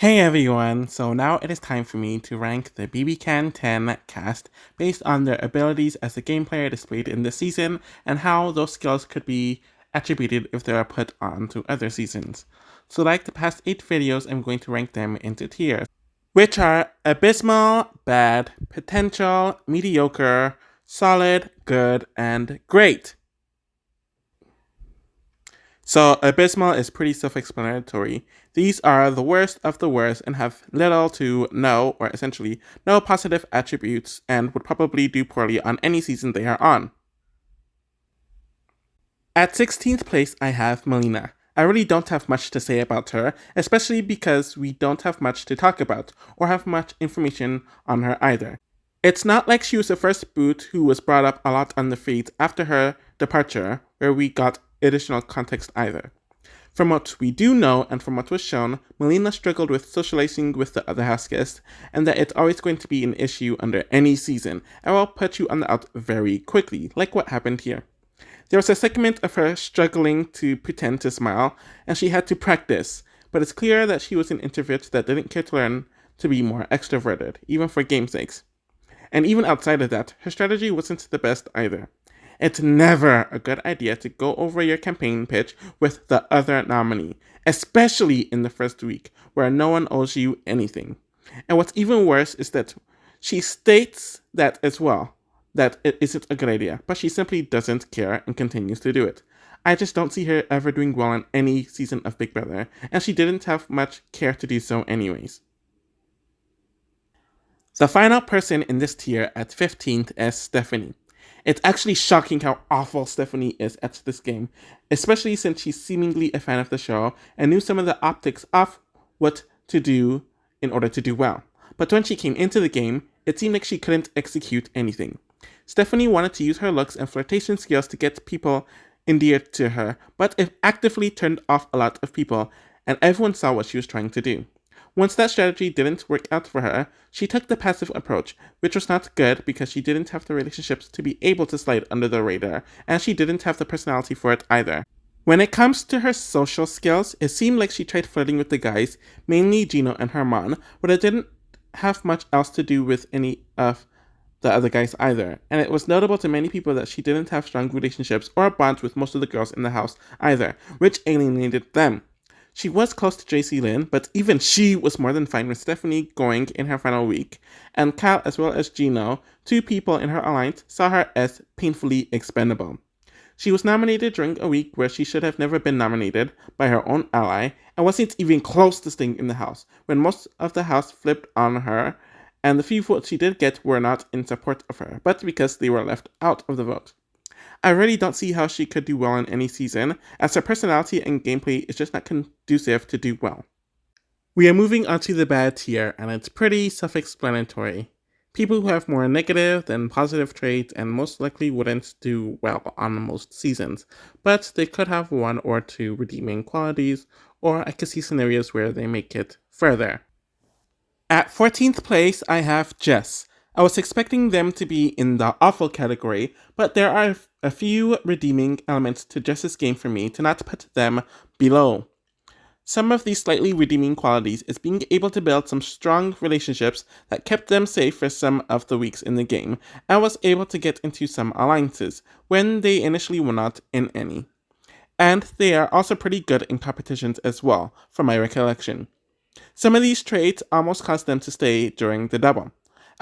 Hey everyone, so now it is time for me to rank the BBCAN10 cast based on their abilities as a game player displayed in this season and how those skills could be attributed if they are put onto other seasons. So like the past 8 videos, I'm going to rank them into tiers, which are Abysmal, Bad, Potential, Mediocre, Solid, Good, and Great. So, Abysmal is pretty self-explanatory. These are the worst of the worst and have little to no, or essentially no positive attributes, and would probably do poorly on any season they are on. At 16th place, I have Melina. I really don't have much to say about her, especially because we don't have much to talk about, or have much information on her either. It's not like she was the first boot who was brought up a lot on the feed after her departure, where we got additional context either. From what we do know, and from what was shown, Melina struggled with socializing with the other house guests, and that it's always going to be an issue under any season, and will put you on the out very quickly, like what happened here. There was a segment of her struggling to pretend to smile, and she had to practice, but it's clear that she was an introvert that didn't care to learn to be more extroverted, even for game's sakes. And even outside of that, her strategy wasn't the best either. It's never a good idea to go over your campaign pitch with the other nominee, especially in the first week, where no one owes you anything. And what's even worse is that she states that as well, that it isn't a good idea, but she simply doesn't care and continues to do it. I just don't see her ever doing well in any season of Big Brother, and she didn't have much care to do so anyways. The final person in this tier at 15th is Stephanie. It's actually shocking how awful Stephanie is at this game, especially since she's seemingly a fan of the show and knew some of the optics of what to do in order to do well. But when she came into the game, it seemed like she couldn't execute anything. Stephanie wanted to use her looks and flirtation skills to get people endeared to her, but it actively turned off a lot of people, and everyone saw what she was trying to do. Once that strategy didn't work out for her, she took the passive approach, which was not good because she didn't have the relationships to be able to slide under the radar, and she didn't have the personality for it either. When it comes to her social skills, it seemed like she tried flirting with the guys, mainly Gino and Herman, but it didn't have much else to do with any of the other guys either, and it was notable to many people that she didn't have strong relationships or bonds with most of the girls in the house either, which alienated them. She was close to JC Lynn, but even she was more than fine with Stephanie going in her final week, and Cal as well as Gino, two people in her alliance, saw her as painfully expendable. She was nominated during a week where she should have never been nominated by her own ally, and wasn't even close to staying in the house, when most of the house flipped on her, and the few votes she did get were not in support of her, but because they were left out of the vote. I really don't see how she could do well in any season, as her personality and gameplay is just not conducive to do well. We are moving on to the bad tier, and it's pretty self-explanatory. People who have more negative than positive traits and most likely wouldn't do well on most seasons, but they could have one or two redeeming qualities, or I could see scenarios where they make it further. At 14th place, I have Jess. I was expecting them to be in the awful category, but there are a few redeeming elements to Jess's game for me to not put them below. Some of these slightly redeeming qualities is being able to build some strong relationships that kept them safe for some of the weeks in the game, and was able to get into some alliances when they initially were not in any. And they are also pretty good in competitions as well, from my recollection. Some of these traits almost caused them to stay during the double.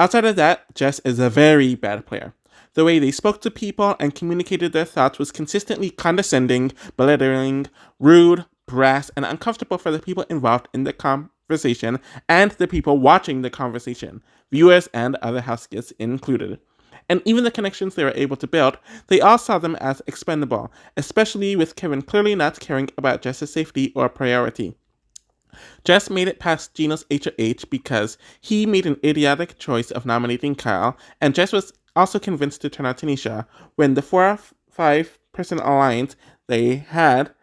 Outside of that, Jess is a very bad player. The way they spoke to people and communicated their thoughts was consistently condescending, belittling, rude, brash, and uncomfortable for the people involved in the conversation and the people watching the conversation, viewers and other house guests included. And even the connections they were able to build, they all saw them as expendable, especially with Kevin clearly not caring about Jess's safety or priority. Jess made it past Gino's HOH because he made an idiotic choice of nominating Kyle, and Jess was also convinced to turn out Tanisha when the 4-5-person alliance they had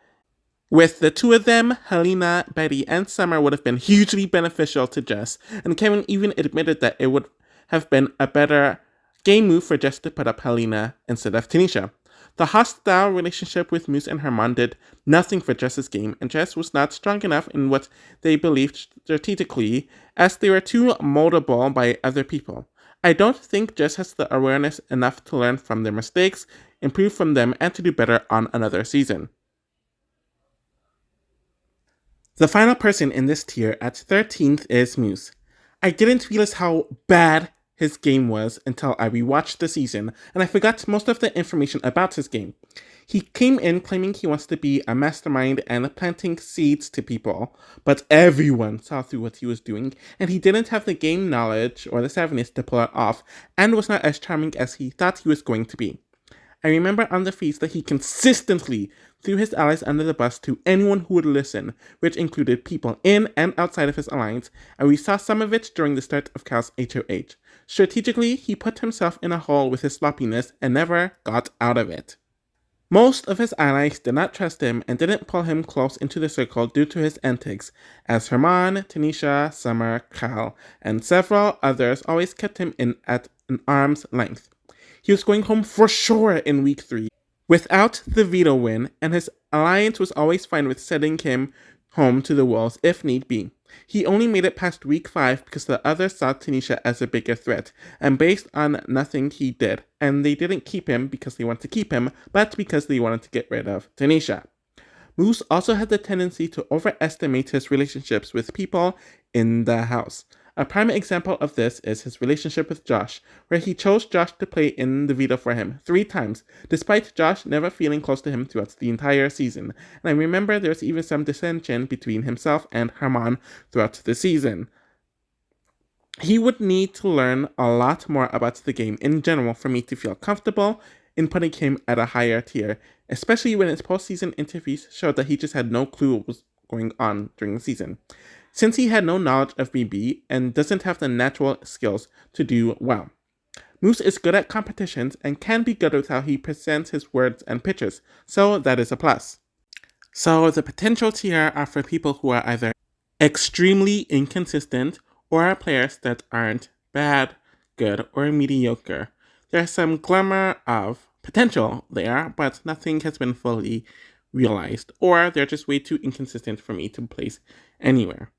with the two of them, Helena, Betty, and Summer would have been hugely beneficial to Jess, and Kevin even admitted that it would have been a better game move for Jess to put up Helena instead of Tanisha. The hostile relationship with Moose and Herman did nothing for Jess's game, and Jess was not strong enough in what they believed strategically, as they were too moldable by other people. I don't think Jess has the awareness enough to learn from their mistakes, improve from them, and to do better on another season. The final person in this tier at 13th is Moose. I didn't realize how bad his game was until I rewatched the season, and I forgot most of the information about his game. He came in claiming he wants to be a mastermind and planting seeds to people, but everyone saw through what he was doing, and he didn't have the game knowledge or the savviness to pull it off, and was not as charming as he thought he was going to be. I remember on the feast that he consistently threw his allies under the bus to anyone who would listen, which included people in and outside of his alliance, and we saw some of it during the start of Cal's HOH. Strategically, he put himself in a hole with his sloppiness and never got out of it. Most of his allies did not trust him and didn't pull him close into the circle due to his antics, as Herman, Tanisha, Summer, Cal, and several others always kept him in at an arm's length. He was going home for sure in week 3 without the veto win, and his alliance was always fine with sending him home to the wolves if need be. He only made it past week 5 because the others saw Tanisha as a bigger threat, and based on nothing he did, and they didn't keep him because they wanted to keep him, but because they wanted to get rid of Tanisha. Moose also had the tendency to overestimate his relationships with people in the house. A prime example of this is his relationship with Josh, where he chose Josh to play in the veto for him 3 times, despite Josh never feeling close to him throughout the entire season. And I remember there was even some dissension between himself and Herman throughout the season. He would need to learn a lot more about the game in general for me to feel comfortable in putting him at a higher tier, especially when his postseason interviews showed that he just had no clue what was going on during the season, since he had no knowledge of BB and doesn't have the natural skills to do well. Moose is good at competitions and can be good with how he presents his words and pitches, so that is a plus. So the potential tier are for people who are either extremely inconsistent or are players that aren't bad, good, or mediocre. There's some glimmer of potential there, but nothing has been fully realized, or they're just way too inconsistent for me to place anywhere.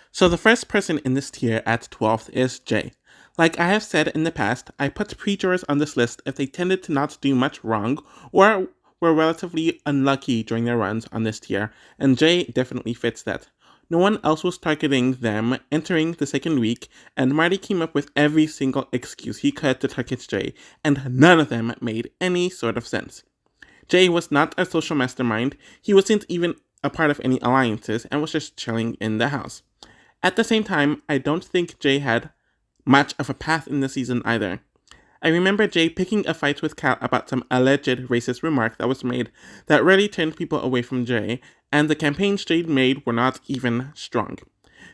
So the first person in this tier at 12th is Jay. Like I have said in the past, I put pre-jurors on this list if they tended to not do much wrong or were relatively unlucky during their runs on this tier, and Jay definitely fits that. No one else was targeting them entering the second week, and Marty came up with every single excuse he could to target Jay, and none of them made any sort of sense. Jay was not a social mastermind, he wasn't even a part of any alliances, and was just chilling in the house. At the same time, I don't think Jay had much of a path in the season either. I remember Jay picking a fight with Cal about some alleged racist remark that was made that really turned people away from Jay, and the campaigns Jay made were not even strong.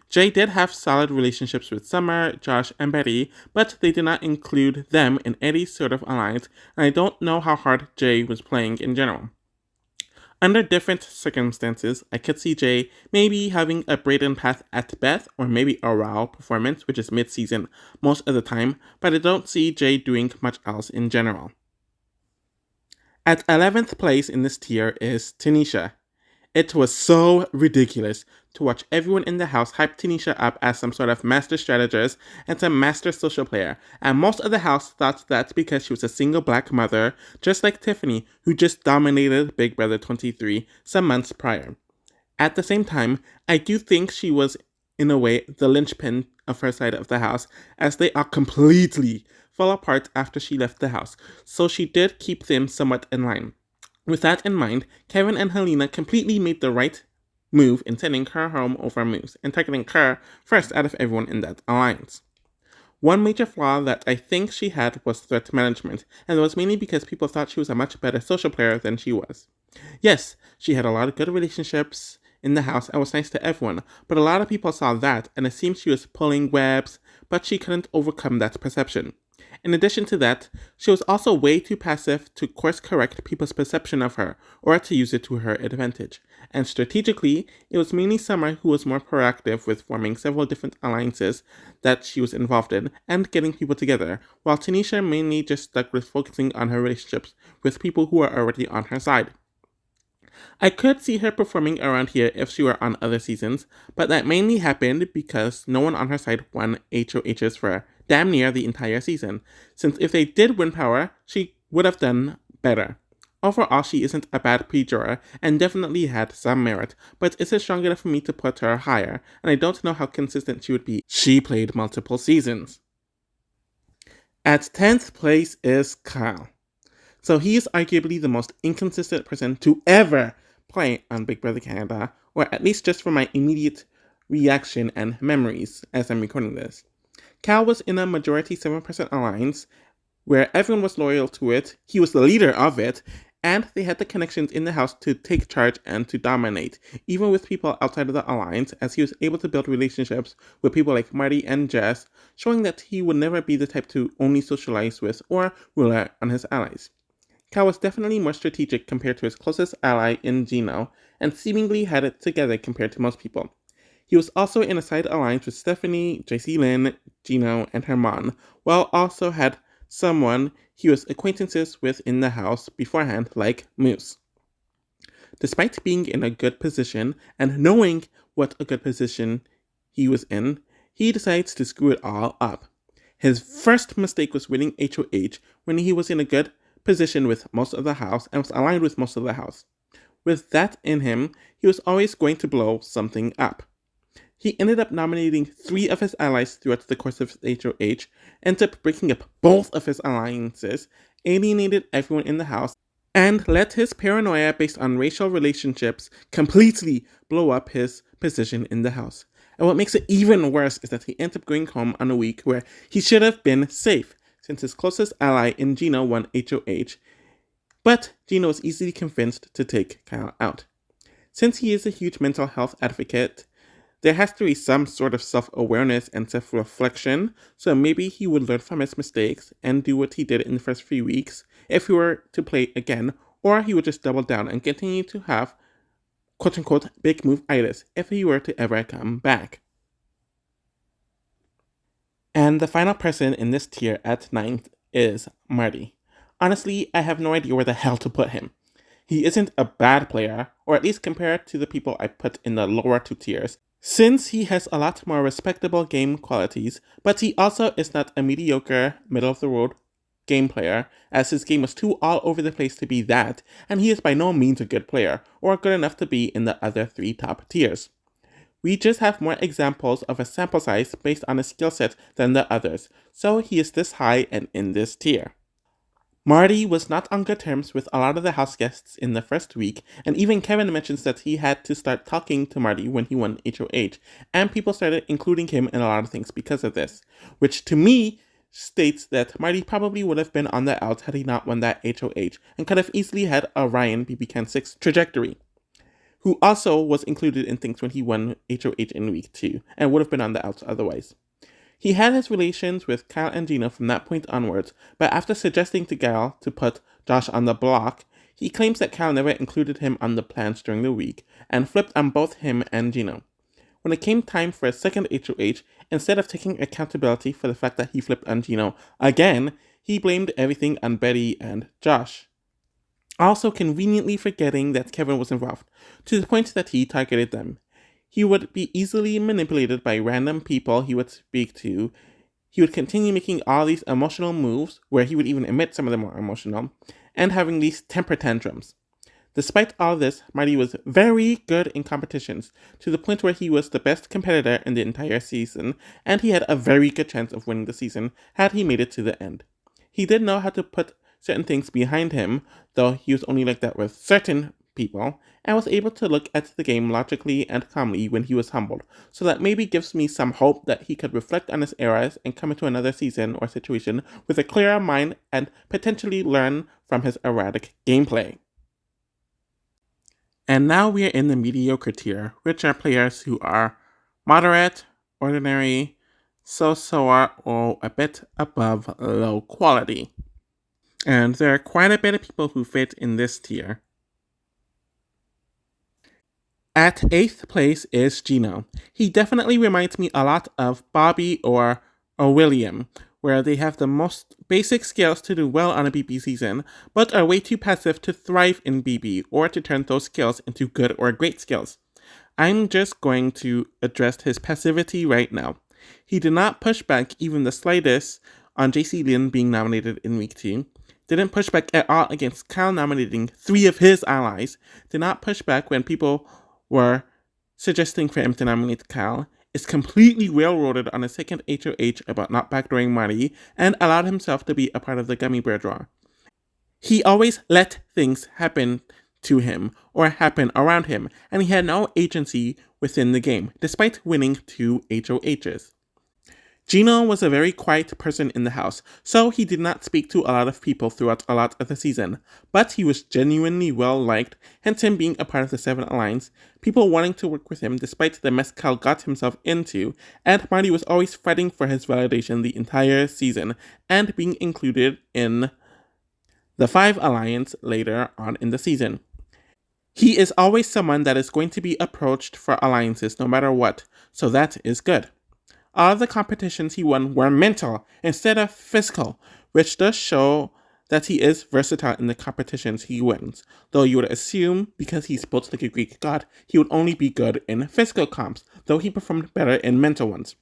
Jay did have solid relationships with Summer, Josh, and Betty, but they did not include them in any sort of alliance, and I don't know how hard Jay was playing in general. Under different circumstances, I could see Jay maybe having a Brayden path at best, or maybe a Raw performance, which is mid-season most of the time, but I don't see Jay doing much else in general. At 11th place in this tier is Tanisha. It was so ridiculous to watch everyone in the house hype Tanisha up as some sort of master strategist and some master social player, and most of the house thought that because she was a single black mother, just like Tiffany, who just dominated Big Brother 23 some months prior. At the same time, I do think she was, in a way, the linchpin of her side of the house, as they are completely fell apart after she left the house, so she did keep them somewhat in line. With that in mind, Kevin and Helena completely made the right move in sending her home over Moose and targeting her first out of everyone in that alliance. One major flaw that I think she had was threat management, and it was mainly because people thought she was a much better social player than she was. Yes, she had a lot of good relationships in the house and was nice to everyone, but a lot of people saw that and it seemed she was pulling webs, but she couldn't overcome that perception. In addition to that, she was also way too passive to course correct people's perception of her or to use it to her advantage. And strategically, it was mainly Summer who was more proactive with forming several different alliances that she was involved in and getting people together, while Tanisha mainly just stuck with focusing on her relationships with people who were already on her side. I could see her performing around here if she were on other seasons, but that mainly happened because no one on her side won HOHs for damn near the entire season, since if they did win power, she would have done better. Overall, she isn't a bad pre-juror and definitely had some merit, but isn't strong enough for me to put her higher, and I don't know how consistent she would be. She played multiple seasons. At 10th place is Kyle. So he is arguably the most inconsistent person to ever play on Big Brother Canada, or at least just from my immediate reaction and memories as I'm recording this. Cal was in a majority 7% alliance where everyone was loyal to it, he was the leader of it, and they had the connections in the house to take charge and to dominate, even with people outside of the alliance, as he was able to build relationships with people like Marty and Jess, showing that he would never be the type to only socialize with or rely on his allies. Cal was definitely more strategic compared to his closest ally in Gino, and seemingly had it together compared to most people. He was also in a side alliance with Stephanie, JC Lynn, Gino, and Herman, while also had someone he was acquaintances with in the house beforehand, like Moose. Despite being in a good position and knowing what a good position he was in, he decides to screw it all up. His first mistake was winning HOH when he was in a good position with most of the house and was aligned with most of the house. With that in him, he was always going to blow something up. He ended up nominating 3 of his allies throughout the course of his HOH, ended up breaking up both of his alliances, alienated everyone in the house, and let his paranoia based on racial relationships completely blow up his position in the house. And what makes it even worse is that he ended up going home on a week where he should have been safe, since his closest ally in Gino won HOH, but Gino was easily convinced to take Kyle out. Since he is a huge mental health advocate, there has to be some sort of self-awareness and self-reflection, so maybe he would learn from his mistakes and do what he did in the first few weeks if he were to play again, or he would just double down and continue to have quote-unquote big move-itis if he were to ever come back. And the final person in this tier at 9th is Marty. Honestly, I have no idea where the hell to put him. He isn't a bad player, or at least compared to the people I put in the lower 2 tiers, since he has a lot more respectable game qualities, but he also is not a mediocre, middle-of-the-road game player, as his game was too all over the place to be that, and he is by no means a good player, or good enough to be in the other 3 top tiers. We just have more examples of a sample size based on a skill set than the others, so he is this high and in this tier. Marty was not on good terms with a lot of the house guests in the first week, and even Kevin mentions that he had to start talking to Marty when he won HOH, and people started including him in a lot of things because of this, which to me states that Marty probably would have been on the outs had he not won that HOH, and could have easily had a Ryan BBCAN 6 trajectory, who also was included in things when he won HOH in week 2, and would have been on the outs otherwise. He had his relations with Kyle and Gino from that point onwards, but after suggesting to Gal to put Josh on the block, he claims that Kyle never included him on the plans during the week, and flipped on both him and Gino. When it came time for a second HOH, instead of taking accountability for the fact that he flipped on Gino again, he blamed everything on Betty and Josh. Also conveniently forgetting that Kevin was involved, to the point that he targeted them. He would be easily manipulated by random people he would speak to. He would continue making all these emotional moves, where he would even admit some of them were emotional, and having these temper tantrums. Despite all this, Marty was very good in competitions, to the point where he was the best competitor in the entire season, and he had a very good chance of winning the season had he made it to the end. He did know how to put certain things behind him, though he was only like that with certain people, and was able to look at the game logically and calmly when he was humbled, so that maybe gives me some hope that he could reflect on his errors and come into another season or situation with a clearer mind and potentially learn from his erratic gameplay. And now we are in the mediocre tier, which are players who are moderate, ordinary, so or a bit above low quality. And there are quite a bit of people who fit in this tier. At 8th place is Gino. He definitely reminds me a lot of Bobby or William, where they have the most basic skills to do well on a BB season, but are way too passive to thrive in BB or to turn those skills into good or great skills. I'm just going to address his passivity right now. He did not push back even the slightest on JC Lin being nominated in week 2, didn't push back at all against Kyle nominating 3 of his allies, did not push back when people were suggesting for him to nominate Kyle, is completely railroaded on a second HOH about not backdooring Marty, and allowed himself to be a part of the gummy bear draw. He always let things happen to him or happen around him, and he had no agency within the game, despite winning 2 HOHs. Gino was a very quiet person in the house, so he did not speak to a lot of people throughout a lot of the season, but he was genuinely well liked, hence him being a part of the 7 Alliance, people wanting to work with him despite the mess Cal got himself into, and Marty was always fighting for his validation the entire season, and being included in the 5 Alliance later on in the season. He is always someone that is going to be approached for alliances no matter what, so that is good. All of the competitions he won were mental instead of physical, which does show that he is versatile in the competitions he wins, though you would assume, because he's built like a Greek god, he would only be good in physical comps, though he performed better in mental ones.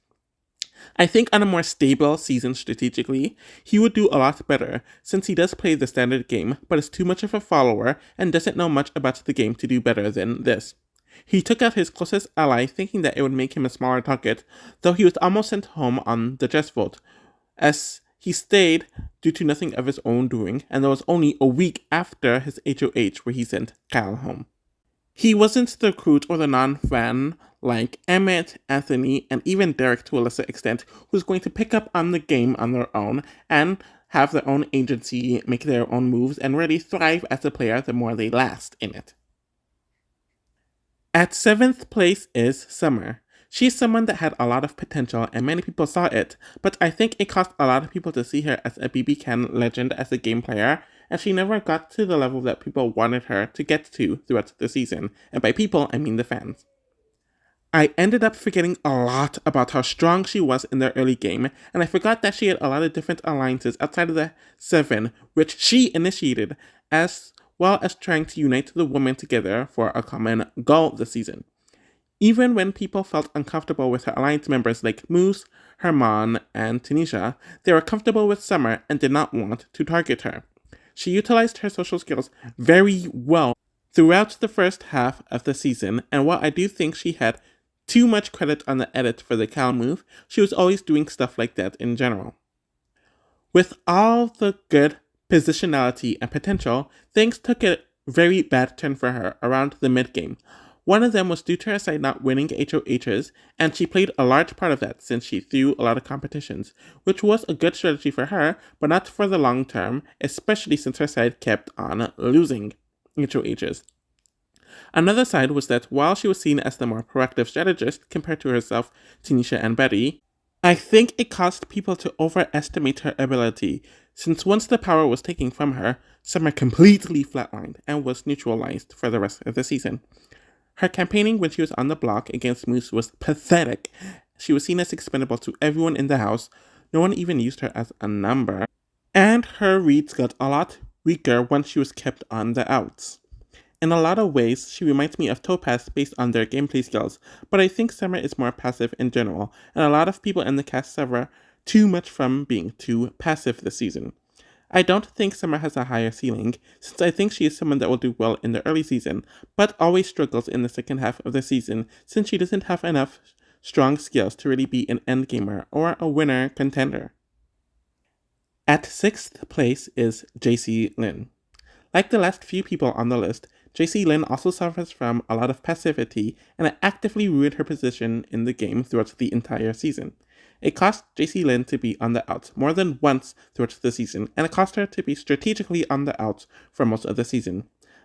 I think on a more stable season strategically, he would do a lot better, since he does play the standard game, but is too much of a follower and doesn't know much about the game to do better than this. He took out his closest ally thinking that it would make him a smaller target, though he was almost sent home on the dress vote, as he stayed due to nothing of his own doing, and that was only a week after his HOH where he sent Kyle home. He wasn't the recruit or the non-fan like Emmett, Anthony, and even Derek to a lesser extent, who's going to pick up on the game on their own and have their own agency, make their own moves, and really thrive as a player the more they last in it. At 7th place is Summer. She's someone that had a lot of potential and many people saw it, but I think it cost a lot of people to see her as a BBCAN legend as a game player, and she never got to the level that people wanted her to get to throughout the season, and by people, I mean the fans. I ended up forgetting a lot about how strong she was in the early game, and I forgot that she had a lot of different alliances outside of the 7, which she initiated, as well as trying to unite the women together for a common goal this season. Even when people felt uncomfortable with her alliance members like Moose, Herman, and Tanisha, they were comfortable with Summer and did not want to target her. She utilized her social skills very well throughout the first half of the season, and while I do think she had too much credit on the edit for the Cal move, she was always doing stuff like that in general. With all the good positionality and potential, things took a very bad turn for her around the mid-game. One of them was due to her side not winning HOHs, and she played a large part of that since she threw a lot of competitions, which was a good strategy for her, but not for the long term, especially since her side kept on losing HOHs. Another side was that while she was seen as the more proactive strategist compared to herself, Tanisha, and Betty, I think it caused people to overestimate her ability, since once the power was taken from her, Summer completely flatlined and was neutralized for the rest of the season. Her campaigning when she was on the block against Moose was pathetic. She was seen as expendable to everyone in the house, no one even used her as a number, and her reads got a lot weaker once she was kept on the outs. In a lot of ways, she reminds me of Topaz based on their gameplay skills, but I think Summer is more passive in general, and a lot of people in the cast suffer too much from being too passive this season. I don't think Summer has a higher ceiling, since I think she is someone that will do well in the early season, but always struggles in the second half of the season, since she doesn't have enough strong skills to really be an endgamer or a winner contender. At 6th place is JC Lin. Like the last few people on the list, JC Lin also suffers from a lot of passivity, and it actively ruined her position in the game throughout the entire season. It cost JC Lin to be on the outs more than once throughout the season, and it cost her to be strategically on the outs for most of the season.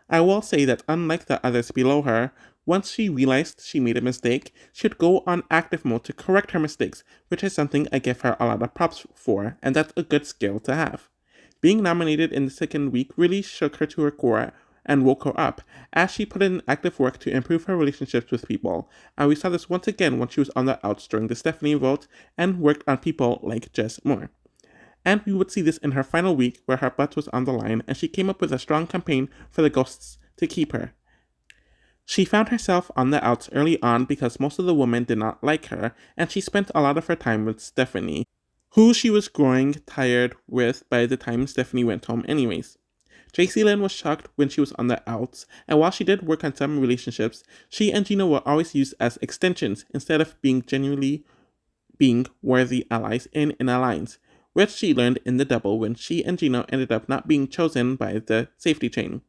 I will say that unlike the others below her, Once she realized she made a mistake, she would go on active mode to correct her mistakes, which is something I give her a lot of props for, and that's a good skill to have. Being nominated in the second week really shook her to her core and woke her up, as she put in active work to improve her relationships with people, and we saw this once again when she was on the outs during the Stephanie vote and worked on people like Jess Moore. And we would see this in her final week where her butt was on the line and she came up with a strong campaign for the ghosts to keep her. She found herself on the outs early on because most of the women did not like her, and she spent a lot of her time with Stephanie, who she was growing tired with by the time Stephanie went home anyways. Tracy Lynn was shocked when she was on the outs, and while she did work on some relationships, she and Gino were always used as extensions instead of being genuinely being worthy allies in an alliance, which she learned in the double when she and Gino ended up not being chosen by the safety chain.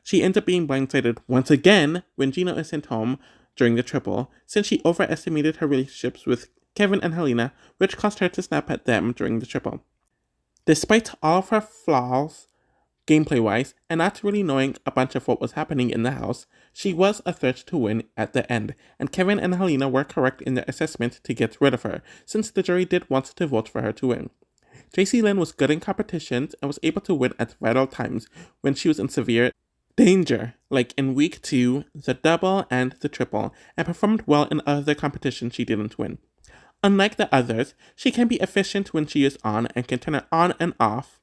She ends up being blindsided once again when Gino is sent home during the triple, since she overestimated her relationships with Kevin and Helena, which caused her to snap at them during the triple. Despite all of her flaws, gameplay-wise, and not really knowing a bunch of what was happening in the house, she was a threat to win at the end, and Kevin and Helena were correct in their assessment to get rid of her, since the jury did want to vote for her to win. Tracy Lynn was good in competitions and was able to win at vital times when she was in severe danger, like in week 2, the double and the triple, and performed well in other competitions she didn't win. Unlike the others, she can be efficient when she is on and can turn it on and off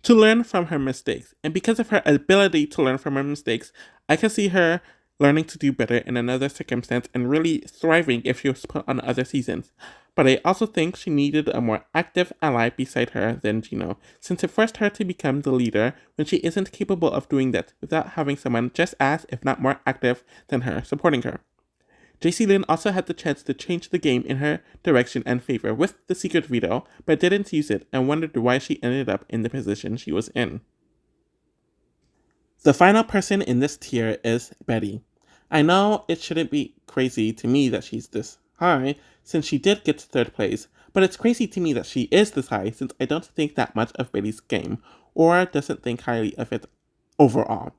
to learn from her mistakes. And because of her ability to learn from her mistakes, I can see her learning to do better in another circumstance and really thriving if she was put on other seasons. But I also think she needed a more active ally beside her than Gino, since it forced her to become the leader when she isn't capable of doing that without having someone just as, if not more active than her, supporting her. JC Lynn also had the chance to change the game in her direction and favor with the secret veto, but didn't use it and wondered why she ended up in the position she was in. The final person in this tier is Betty. I know it shouldn't be crazy to me that she's this high, since she did get to third place, but it's crazy to me that she is this high since I don't think that much of Betty's game, or doesn't think highly of it overall.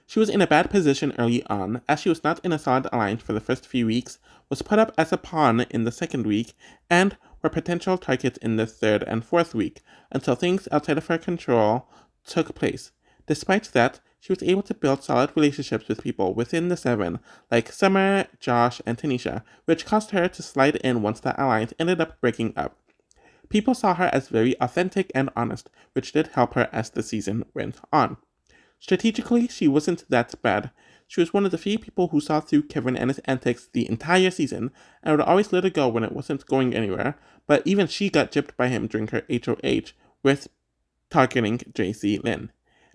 She was in a bad position early on, as she was not in a solid alliance for the first few weeks, was put up as a pawn in the second week, and were potential targets in the third and fourth week, until things outside of her control took place. Despite that, she was able to build solid relationships with people within the 7, like Summer, Josh, and Tanisha, which caused her to slide in once the alliance ended up breaking up. People saw her as very authentic and honest, which did help her as the season went on. Strategically, she wasn't that bad. She was one of the few people who saw through Kevin and his antics the entire season, and would always let it go when it wasn't going anywhere, but even she got gypped by him during her HOH with targeting JC Lynn.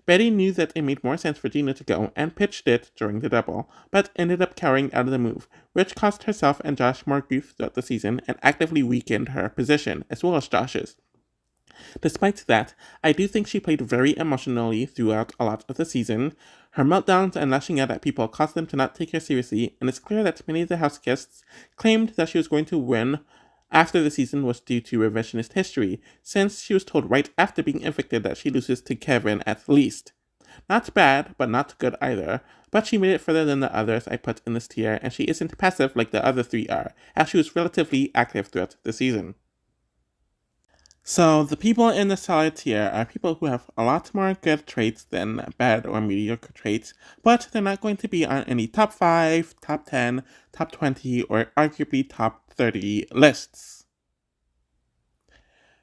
Betty knew that it made more sense for Gina to go and pitched it during the double, but ended up carrying out of the move, which cost herself and Josh more grief throughout the season and actively weakened her position, as well as Josh's. Despite that, I do think she played very emotionally throughout a lot of the season. Her meltdowns and lashing out at people caused them to not take her seriously, and it's clear that many of the house guests claimed that she was going to win after the season was due to revisionist history, since she was told right after being evicted that she loses to Kevin at least. Not bad, but not good either, but she made it further than the others I put in this tier, and she isn't passive like the other 3 are, as she was relatively active throughout the season. So, the people in the solid tier are people who have a lot more good traits than bad or mediocre traits, but they're not going to be on any top 5, top 10, top 20, or arguably top 30 lists.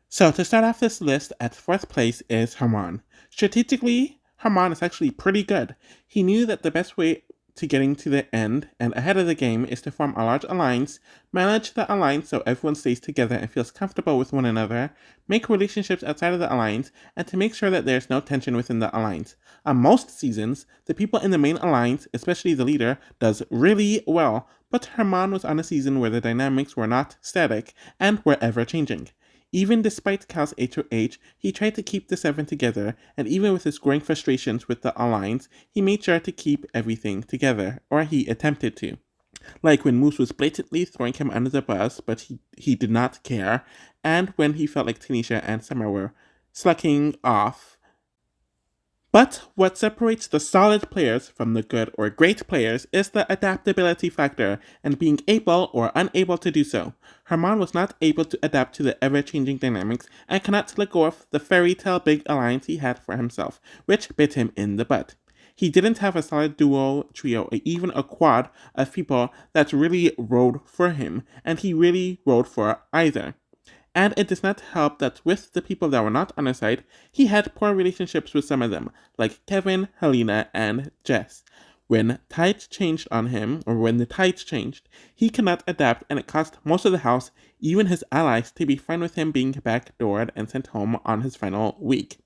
So, to start off this list, at 4th place is Herman. Strategically, Herman is actually pretty good. He knew that the best way to getting to the end and ahead of the game is to form a large alliance, manage the alliance so everyone stays together and feels comfortable with one another, make relationships outside of the alliance, and to make sure that there's no tension within the alliance. On most seasons, the people in the main alliance, especially the leader, does really well, but Herman was on a season where the dynamics were not static and were ever changing. Even despite Cal's HOH, he tried to keep the 7 together, and even with his growing frustrations with the alliance, he made sure to keep everything together, or he attempted to. Like when Moose was blatantly throwing him under the bus, but he did not care, and when he felt like Tanisha and Summer were slacking off, But what separates the solid players from the good or great players is the adaptability factor and being able or unable to do so. Herman was not able to adapt to the ever-changing dynamics and cannot let go of the fairy tale big alliance he had for himself, which bit him in the butt. He didn't have a solid duo, trio, or even a quad of people that really rode for him, and he really rode for either. And it does not help that with the people that were not on his side, he had poor relationships with some of them, like Kevin, Helena, and Jess. When tides changed on him, or when the tides changed, he could not adapt, and it caused most of the house, even his allies, to be fine with him being backdoored and sent home on his final week.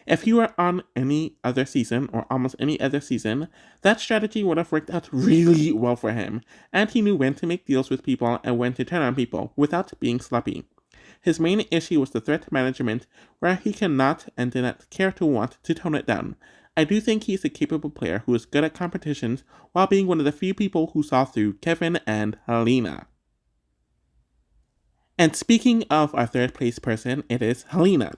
If he were on any other season, or almost any other season, that strategy would have worked out really well for him, and he knew when to make deals with people and when to turn on people without being sloppy. His main issue was the threat management, where he cannot and did not care to want to tone it down. I do think he is a capable player who is good at competitions, while being one of the few people who saw through Kevin and Helena. And speaking of our third place person, it is Helena.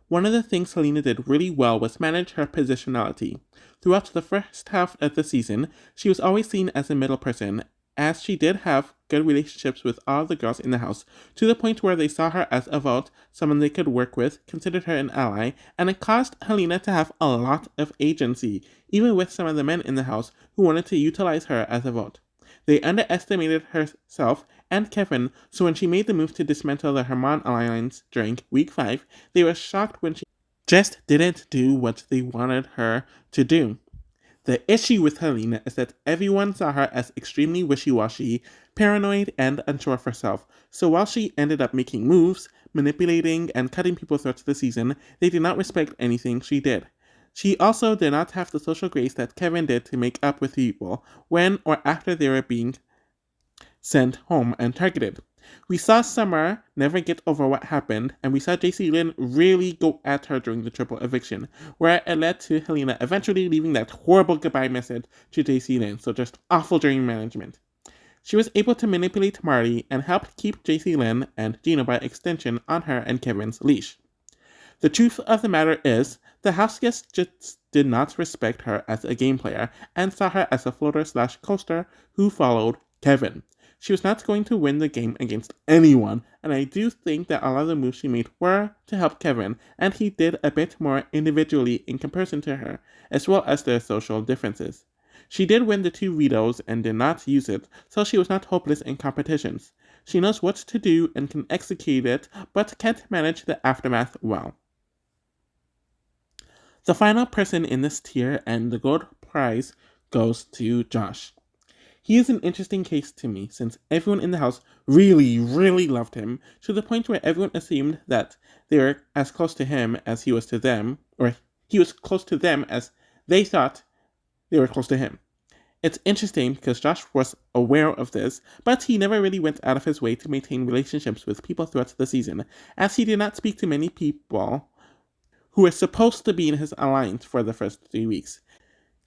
One of the things Helena did really well was manage her positionality. Throughout the first half of the season, she was always seen as a middle person, as she did have good relationships with all the girls in the house, to the point where they saw her as a vote, someone they could work with, considered her an ally, and it caused Helena to have a lot of agency, even with some of the men in the house who wanted to utilize her as a vote. They underestimated herself and Kevin, so when she made the move to dismantle the Herman alliance during week 5, they were shocked when she just didn't do what they wanted her to do. The issue with Helena is that everyone saw her as extremely wishy-washy, paranoid, and unsure of herself, so while she ended up making moves, manipulating, and cutting people throughout the season, they did not respect anything she did. She also did not have the social grace that Kevin did to make up with people when or after they were being sent home and targeted. We saw Summer never get over what happened, and we saw JC Lynn really go at her during the triple eviction, where it led to Helena eventually leaving that horrible goodbye message to JC Lynn, so just awful during management. She was able to manipulate Marty and helped keep JC Lynn and Gino by extension on her and Kevin's leash. The truth of the matter is, the house guests just did not respect her as a game player and saw her as a floater/coaster who followed Kevin. She was not going to win the game against anyone, and I do think that a lot of the moves she made were to help Kevin, and he did a bit more individually in comparison to her, as well as their social differences. She did win the 2 vetoes and did not use it, so she was not hopeless in competitions. She knows what to do and can execute it, but can't manage the aftermath well. The final person in this tier and the gold prize goes to Josh. He is an interesting case to me since everyone in the house really, really loved him to the point where everyone assumed that they were as close to him as he was to them, or he was close to them as they thought they were close to him. It's interesting because Josh was aware of this, but he never really went out of his way to maintain relationships with people throughout the season, as he did not speak to many people who were supposed to be in his alliance for the first 3 weeks.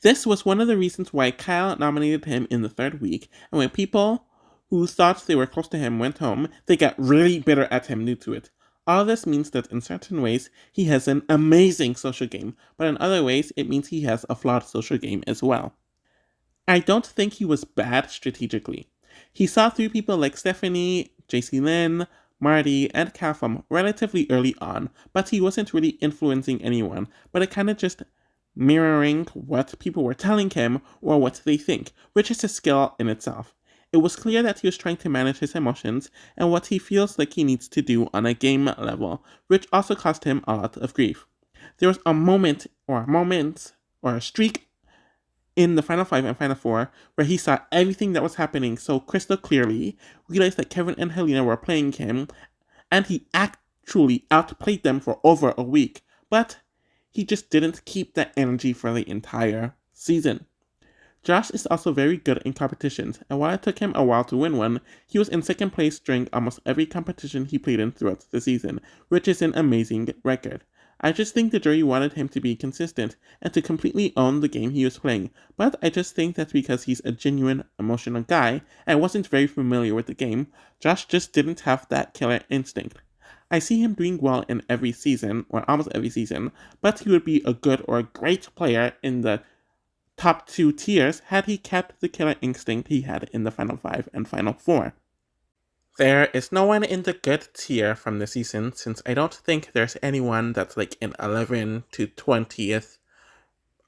This was one of the reasons why Kyle nominated him in the 3rd week, and when people who thought they were close to him went home, they got really bitter at him due to it. All this means that in certain ways, he has an amazing social game, but in other ways, it means he has a flawed social game as well. I don't think he was bad strategically. He saw through people like Stephanie, JC Lynn, Marty, and Cal from relatively early on, but he wasn't really influencing anyone, but it kind of just mirroring what people were telling him or what they think, which is a skill in itself. It was clear that he was trying to manage his emotions and what he feels like he needs to do on a game level, which also cost him a lot of grief. There was a moment or a streak in the Final 5 and Final 4 where he saw everything that was happening so crystal clearly, realized that Kevin and Helena were playing him, and he actually outplayed them for over a week, but he just didn't keep that energy for the entire season. Josh is also very good in competitions, and while it took him a while to win one, he was in 2nd place during almost every competition he played in throughout the season, which is an amazing record. I just think the jury wanted him to be consistent and to completely own the game he was playing, but I just think that because he's a genuine, emotional guy and wasn't very familiar with the game, Josh just didn't have that killer instinct. I see him doing well in every season, or almost every season, but he would be a good or a great player in the top 2 tiers had he kept the killer instinct he had in the Final 5 and Final 4. There is no one in the good tier from the season, since I don't think there's anyone that's like an 11 to 20th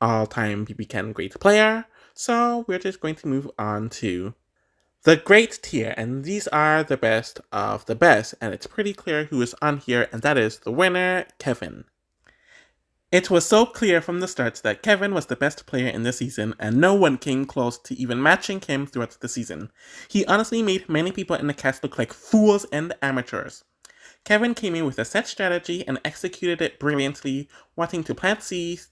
all-time BBCAN great player, so we're just going to move on to the great tier, and these are the best of the best, and it's pretty clear who is on here, and that is the winner, Kevin. It was so clear from the start that Kevin was the best player in the season, and no one came close to even matching him throughout the season. He honestly made many people in the cast look like fools and amateurs. Kevin came in with a set strategy and executed it brilliantly, wanting to plant seeds,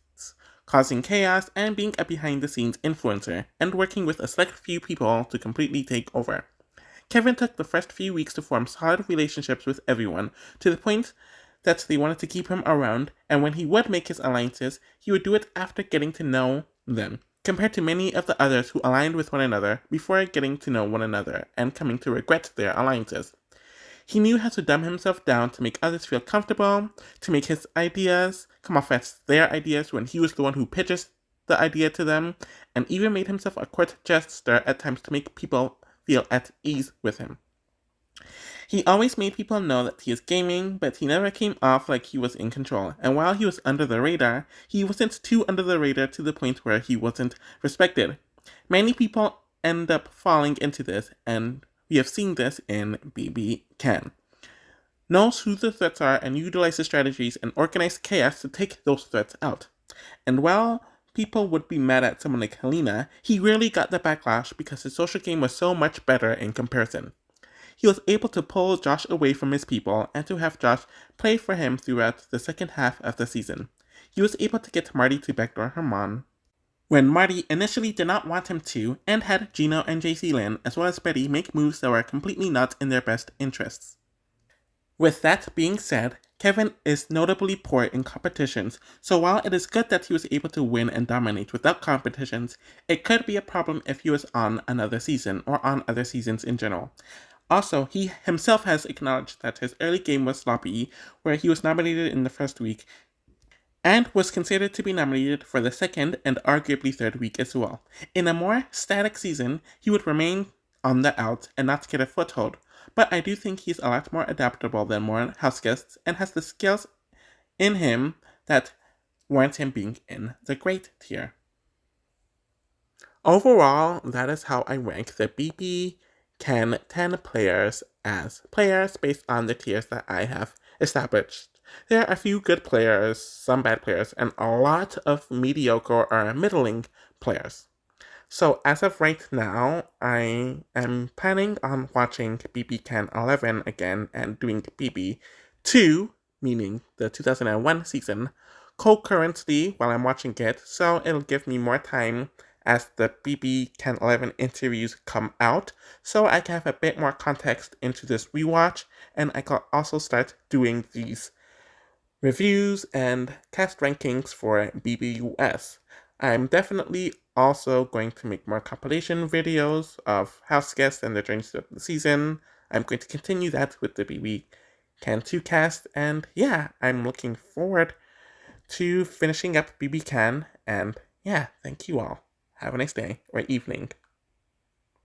causing chaos, and being a behind-the-scenes influencer, and working with a select few people to completely take over. Kevin took the first few weeks to form solid relationships with everyone, to the point that they wanted to keep him around, and when he would make his alliances, he would do it after getting to know them, compared to many of the others who aligned with one another before getting to know one another and coming to regret their alliances. He knew how to dumb himself down to make others feel comfortable, to make his ideas come off as their ideas when he was the one who pitches the idea to them, and even made himself a court jester at times to make people feel at ease with him. He always made people know that he is gaming, but he never came off like he was in control, and while he was under the radar, he wasn't too under the radar to the point where he wasn't respected. Many people end up falling into this, and we have seen this in BBCAN. Knows who the threats are and utilizes strategies and organized chaos to take those threats out. And while people would be mad at someone like Helena, he rarely got the backlash because his social game was so much better in comparison. He was able to pull Josh away from his people and to have Josh play for him throughout the second half of the season. He was able to get Marty to backdoor Herman when Marty initially did not want him to, and had Gino and JC Lynn as well as Betty make moves that were completely not in their best interests. With that being said, Kevin is notably poor in competitions, so while it is good that he was able to win and dominate without competitions, it could be a problem if he was on another season or on other seasons in general. Also, he himself has acknowledged that his early game was sloppy, where he was nominated in the first week, and was considered to be nominated for the second and arguably third week as well. In a more static season, he would remain on the out and not get a foothold, but I do think he's a lot more adaptable than more house guests and has the skills in him that warrant him being in the great tier. Overall, that is how I rank the BBCAN10 players as players based on the tiers that I have established. There are a few good players, some bad players, and a lot of mediocre or middling players. So as of right now, I am planning on watching BBCAN11 again and doing BB2, meaning the 2001 season, concurrently while I'm watching it, so it'll give me more time as the BBCAN11 interviews come out, so I can have a bit more context into this rewatch, and I can also start doing these reviews and cast rankings for BBUS. I'm definitely also going to make more compilation videos of house guests and their journeys throughout the season. I'm going to continue that with the BBCAN2 cast, and yeah, I'm looking forward to finishing up BBCAN, and yeah, thank you all. Have a nice day or evening.